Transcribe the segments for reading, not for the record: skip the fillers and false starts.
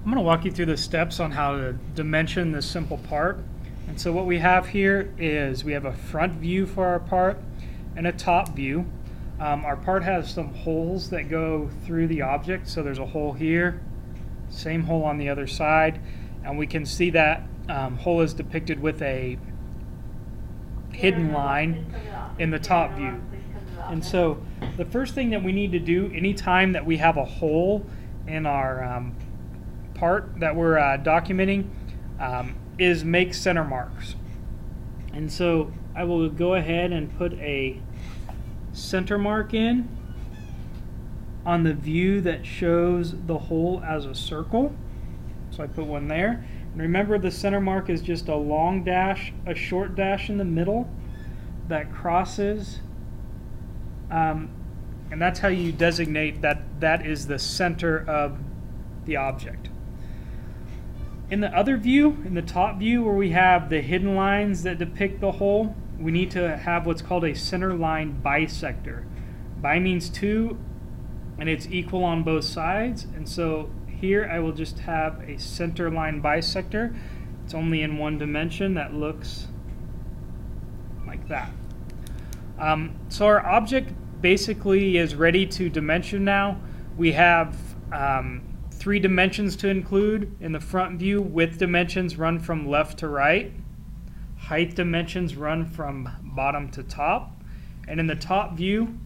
I'm going to walk you through the steps on how to dimension this simple part. And so what we have here is we have a front view for our part and a top view. Our part has some holes that go through the object, so there's a hole here, same hole on the other side, and we can see that hole is depicted with a hidden line in the top view. And so the first thing that we need to do anytime that we have a hole in our part that we're documenting is make center marks. And so I will go ahead and put a center mark in on the view that shows the hole as a circle. So I put one there. And remember, the center mark is just a long dash, a short dash in the middle that crosses, and that's how you designate that that is the center of the object. In the other view, in the top view where we have the hidden lines that depict the hole, we need to have what's called a center line bisector. Bi means two, and it's equal on both sides. And so here I will just have a center line bisector. It's only in one dimension that looks like that. So our object basically is ready to dimension now. We have 3 dimensions to include. In the front view, width dimensions run from left to right. Height dimensions run from bottom to top. And in the top view,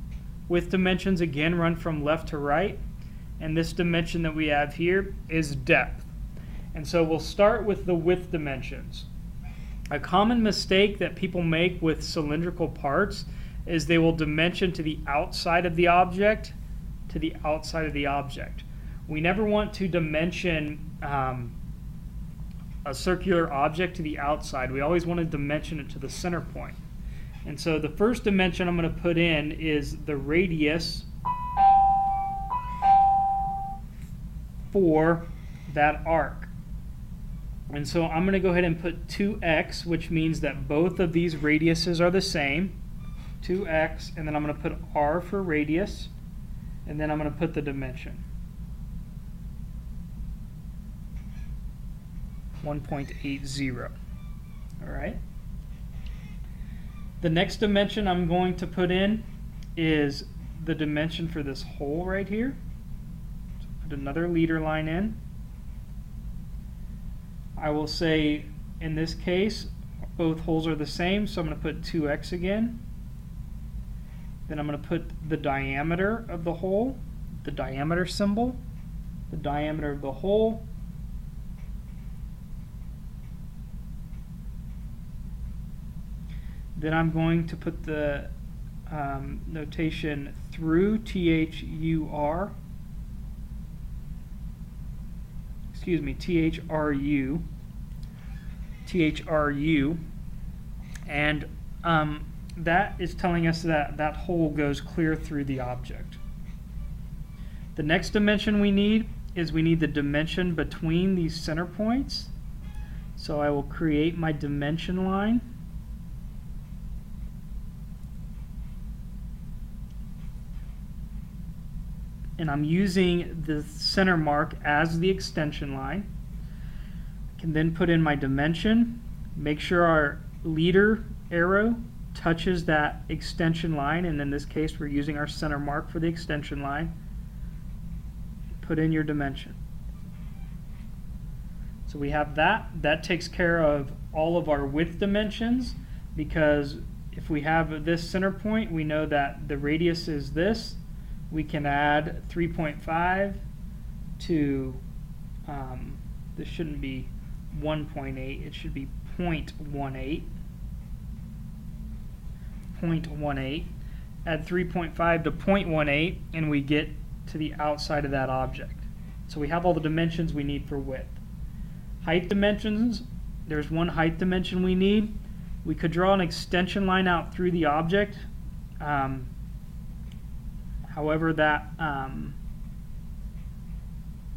width dimensions again run from left to right. And this dimension that we have here is depth. And so we'll start with the width dimensions. A common mistake that people make with cylindrical parts is they will dimension to the outside of the object to the outside of the object. We never want to dimension a circular object to the outside. We always want to dimension it to the center point. And so the first dimension I'm going to put in is the radius for that arc. And so I'm going to go ahead and put 2x, which means that both of these radiuses are the same. 2x, and then I'm going to put r for radius, and then I'm going to put the dimension. 1.80. All right. The next dimension I'm going to put in is the dimension for this hole right here. So put another leader line in. I will say in this case both holes are the same, so I'm going to put 2x again. Then I'm going to put the diameter of the hole, the diameter symbol, the diameter of the hole. Then I'm going to put the notation through, T-H-U-R, excuse me, T-H-R-U, T-H-R-U, and that is telling us that that hole goes clear through the object. The next dimension we need is we need the dimension between these center points. So I will create my dimension line. And I'm using the center mark as the extension line. I can then put in my dimension, make sure our leader arrow touches that extension line, and in this case we're using our center mark for the extension line. Put in your dimension. So we have that. That takes care of all of our width dimensions, because if we have this center point, we know that the radius is this. We can add 3.5 to, this shouldn't be 1.8, it should be 0.18. 0.18. Add 3.5 to 0.18, and we get to the outside of that object. So we have all the dimensions we need for width. Height dimensions, there's one height dimension we need. We could draw an extension line out through the object. However, that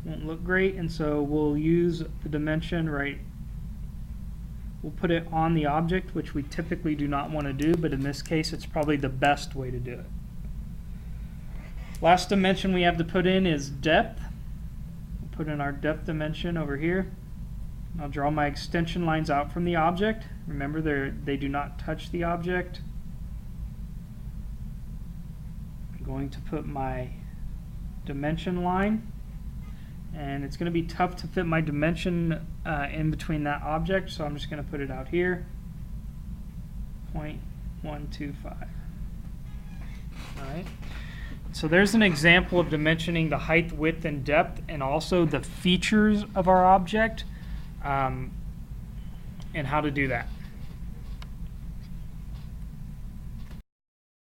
won't look great, and so we'll use the dimension right. We'll put it on the object, which we typically do not want to do, but in this case it's probably the best way to do it. Last dimension we have to put in is depth. We'll put in our depth dimension over here. I'll draw my extension lines out from the object. Remember, they do not touch the object. I'm going to put my dimension line, and it's going to be tough to fit my dimension in between that object, so I'm just going to put it out here, 0.125. All right. So there's an example of dimensioning the height, width, and depth, and also the features of our object, and how to do that.